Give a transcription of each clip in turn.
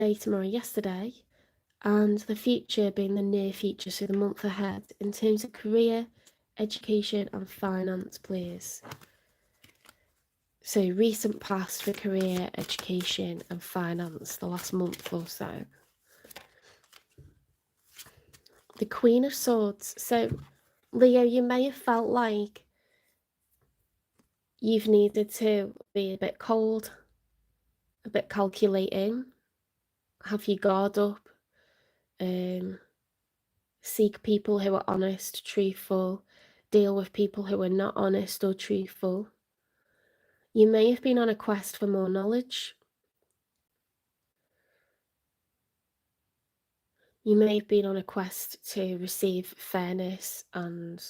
today, tomorrow, yesterday, and the future being the near future, so the month ahead, in terms of career, education, and finance, please. So recent past for career, education, and finance, the last month or so. The Queen of Swords. So, Leo, you may have felt like you've needed to be a bit cold, a bit calculating, have your guard up, seek people who are honest, truthful, deal with people who are not honest or truthful. You may have been on a quest for more knowledge. You may have been on a quest to receive fairness and,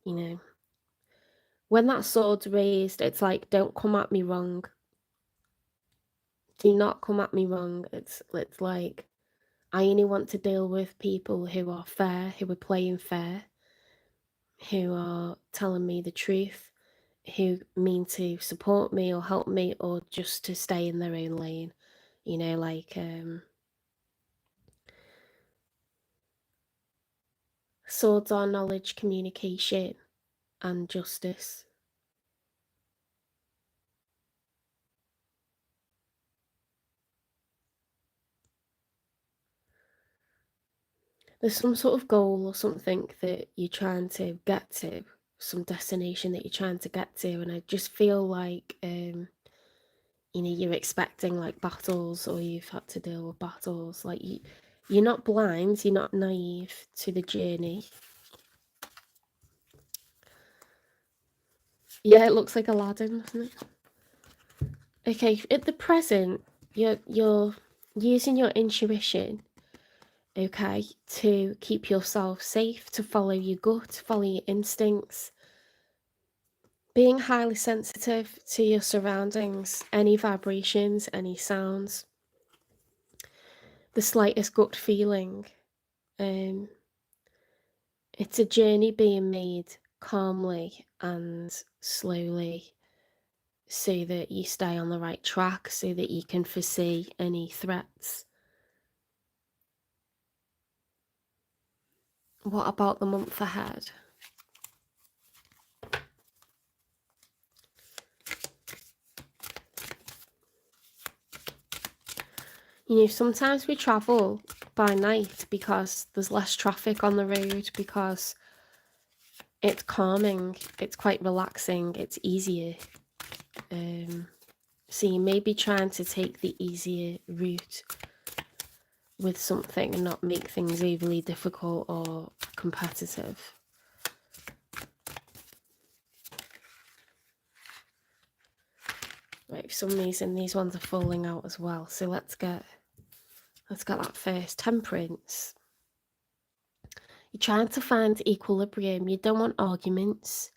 you know, when that sword's raised, it's like, don't come at me wrong. Do not come at me wrong. It's like, I only want to deal with people who are fair, who are playing fair, who are telling me the truth, who mean to support me or help me or just to stay in their own lane. You know, like swords are knowledge, communication, and justice. There's some sort of goal or something that you're trying to get to, some destination that you're trying to get to, and I just feel like you know, you're expecting like battles, or you've had to deal with battles. Like you're not blind, you're not naive to the journey. Yeah, it looks like Aladdin, doesn't it? Okay, at the present, you're using your intuition, okay, to keep yourself safe, to follow your gut, follow your instincts, being highly sensitive to your surroundings, any vibrations, any sounds, the slightest gut feeling. It's a journey being made calmly and slowly so that you stay on the right track, so that you can foresee any threats. What about the month ahead? You know, sometimes we travel by night because there's less traffic on the road, because it's calming, it's quite relaxing, it's easier. So you may be trying to take the easier route with something and not make things overly difficult or competitive. Right, for some reason these ones are falling out as well. So let's get that first. Temperance. You're trying to find equilibrium. You don't want arguments.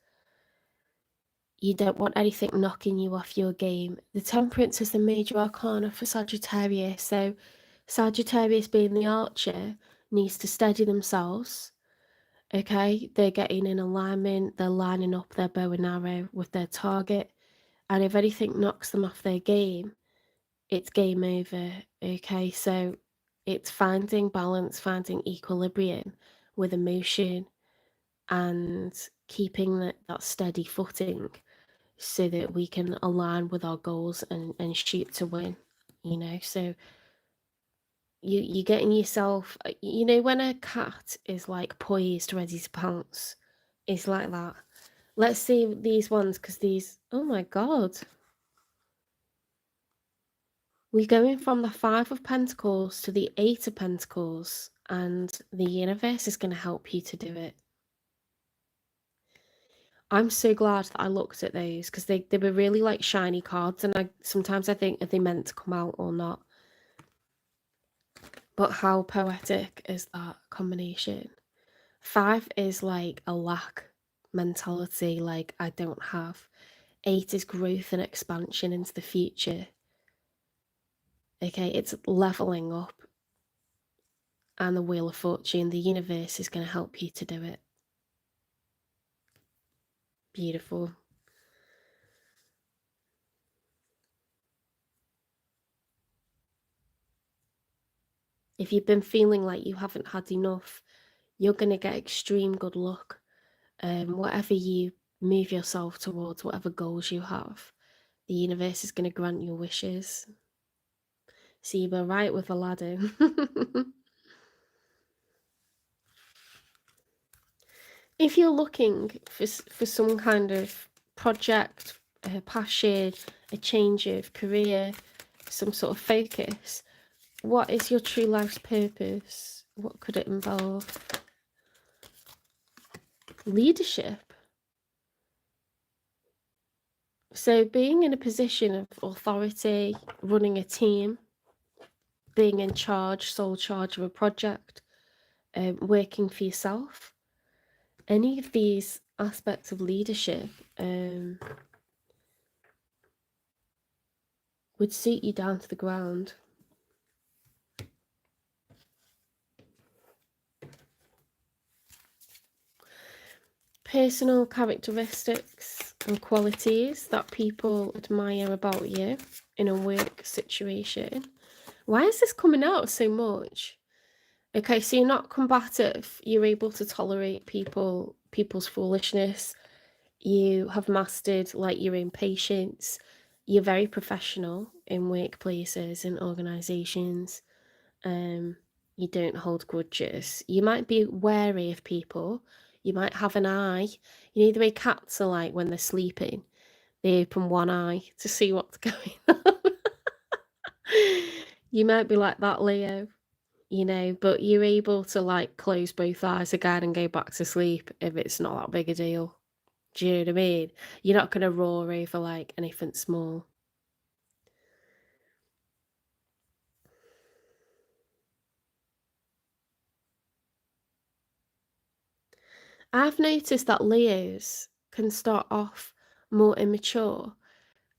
You don't want anything knocking you off your game. The Temperance is the major arcana for Sagittarius. So Sagittarius, being the archer, needs to steady themselves. Okay, they're getting in alignment, they're lining up their bow and arrow with their target, and if anything knocks them off their game, it's game over. Okay, so it's finding balance, finding equilibrium with emotion, and keeping that steady footing so that we can align with our goals and shoot to win, you know. So you're getting yourself, you know, when a cat is like poised ready to pounce, it's like that. Let's see these ones, because these, oh my god, we're going from the Five of Pentacles to the Eight of Pentacles, and the universe is going to help you to do it. I'm so glad that I looked at those, because they were really like shiny cards, and sometimes I think, are they meant to come out or not? But how poetic is that combination? 5 is like a lack mentality, like I don't have. 8 is growth and expansion into the future. Okay, it's leveling up. And the Wheel of Fortune, the universe is going to help you to do it. Beautiful. If you've been feeling like you haven't had enough, you're going to get extreme good luck. Whatever you move yourself towards, whatever goals you have, the universe is going to grant your wishes. So you were right with Aladdin. If you're looking for some kind of project, a passion, a change of career, some sort of focus, what is your true life's purpose? What could it involve? Leadership. So being in a position of authority, running a team, being in charge, sole charge of a project, working for yourself, any of these aspects of leadership would suit you down to the ground. Personal characteristics and qualities that people admire about you in a work situation. Why is this coming out so much? Okay, so you're not combative. You're able to tolerate people's foolishness. You have mastered like your own patience. You're very professional in workplaces and organizations. You don't hold grudges. You might be wary of people. You might have an eye. You know the way cats are like when they're sleeping, they open one eye to see what's going on. You might be like that, Leo, you know, but you're able to like close both eyes again and go back to sleep if it's not that big a deal. Do you know what I mean? You're not going to roar over like anything small. I've noticed that Leos can start off more immature,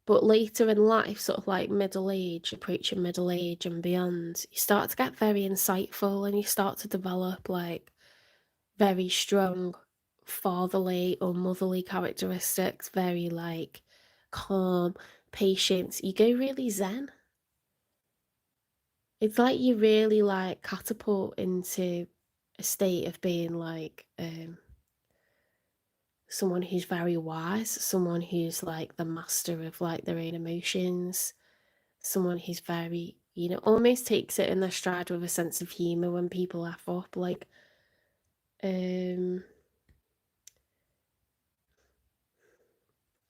but later in life, sort of like middle age, approaching middle age and beyond, you start to get very insightful and you start to develop like very strong fatherly or motherly characteristics, very like calm, patient. You go really zen. It's like you really like catapult into a state of being like someone who's very wise, someone who's like the master of like their own emotions, someone who's very, you know, almost takes it in their stride with a sense of humor when people F up, like and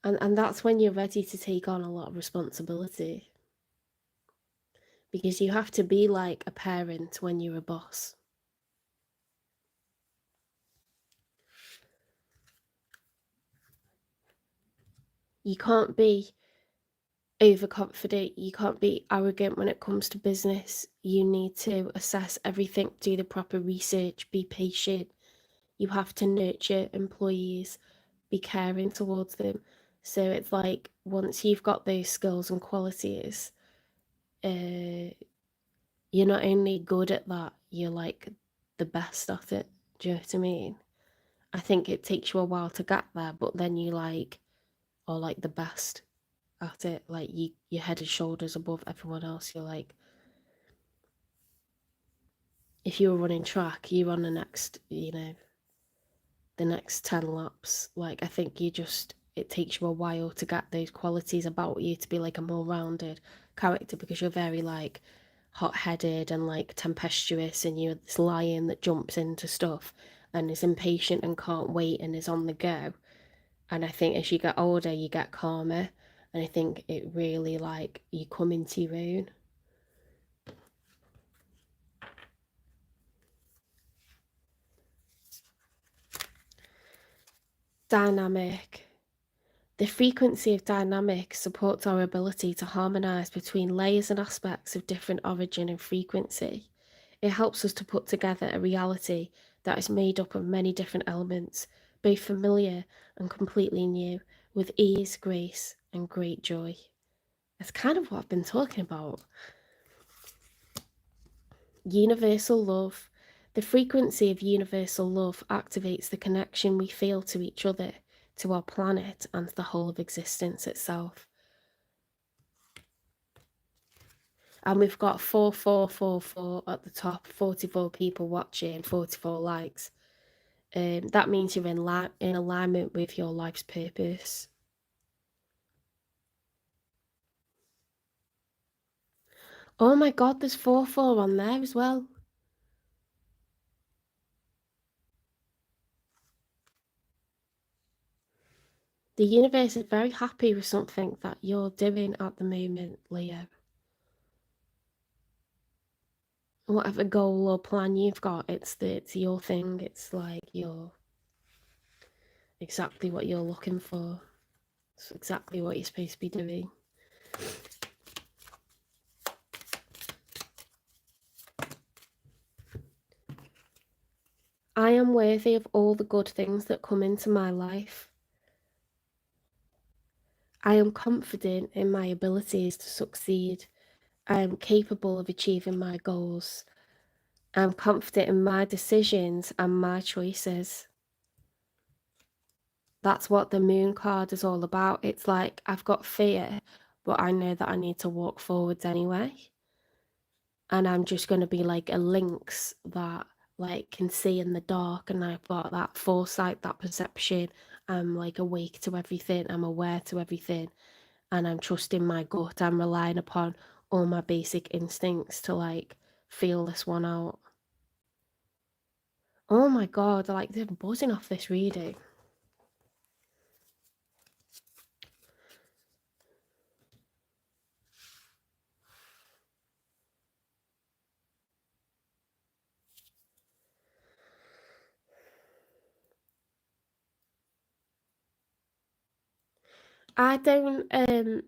that's when you're ready to take on a lot of responsibility, because you have to be like a parent when you're a boss. You can't be overconfident, you can't be arrogant when it comes to business. You need to assess everything, do the proper research, be patient. You have to nurture employees, be caring towards them. So it's like once you've got those skills and qualities, you're not only good at that, you're like the best at it. Do you know what I mean? I think it takes you a while to get there, but then you like are like the best at it. Like you're head and shoulders above everyone else. You're like, if you were running track, you run the next, you know, the next 10 laps. Like I think it takes you a while to get those qualities about you to be like a more rounded character, because you're very like hot-headed and like tempestuous, and you're this lion that jumps into stuff and is impatient and can't wait and is on the go. And I think as you get older you get calmer, and I think it really like you come into your own. Dynamic. The frequency of dynamic supports our ability to harmonize between layers and aspects of different origin and frequency. It helps us to put together a reality that is made up of many different elements, both familiar and completely new, with ease, grace, and great joy. That's kind of what I've been talking about. Universal love. The frequency of universal love activates the connection we feel to each other, to our planet, and the whole of existence itself. And we've got 4444 at the top, 44 people watching, 44 likes. That means you're in alignment with your life's purpose. Oh my god, there's 44 on there as well. The universe is very happy with something that you're doing at the moment, Leo. Whatever goal or plan you've got, it's your thing. It's like exactly what you're looking for. It's exactly what you're supposed to be doing. I am worthy of all the good things that come into my life. I am confident in my abilities to succeed. I am capable of achieving my goals. I'm confident in my decisions and my choices. That's what the moon card is all about. It's like, I've got fear, but I know that I need to walk forwards anyway. And I'm just going to be like a lynx that like can see in the dark, and I've got that foresight, that perception. I'm like awake to everything. I'm aware to everything. And I'm trusting my gut. I'm relying upon all my basic instincts to like feel this one out. Oh my god, like they're buzzing off this reading. I don't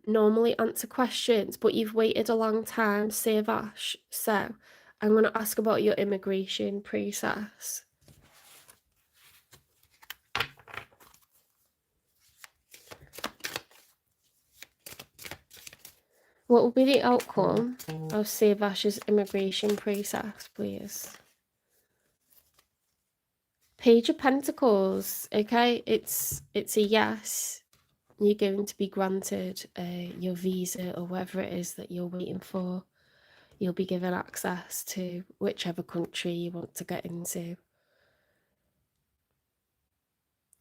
normally answer questions, but you've waited a long time, Savash. So I'm going to ask about your immigration process. What will be the outcome of Savash's immigration process, please? Page of Pentacles. Okay, it's a yes. You're going to be granted your visa or whatever it is that you're waiting for. You'll be given access to whichever country you want to get into.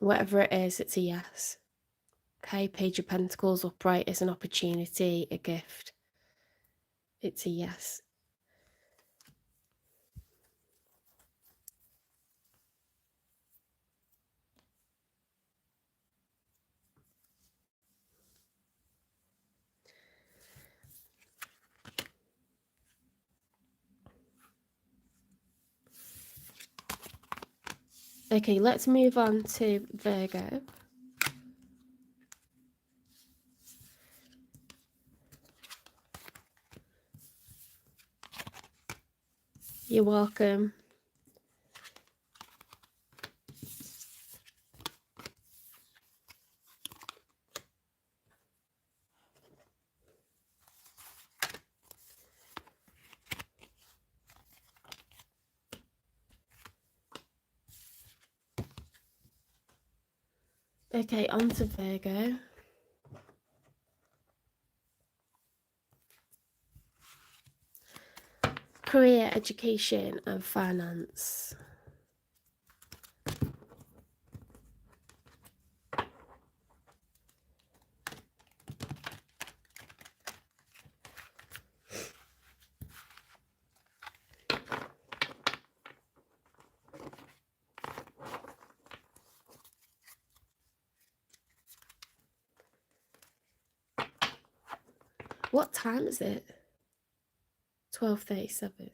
Whatever it is, it's a yes. Okay, Page of Pentacles upright is an opportunity, a gift. It's a yes. Okay, let's move on to Virgo. You're welcome. Okay, on to Virgo. Career, education, and finance. What time is it? 12:37.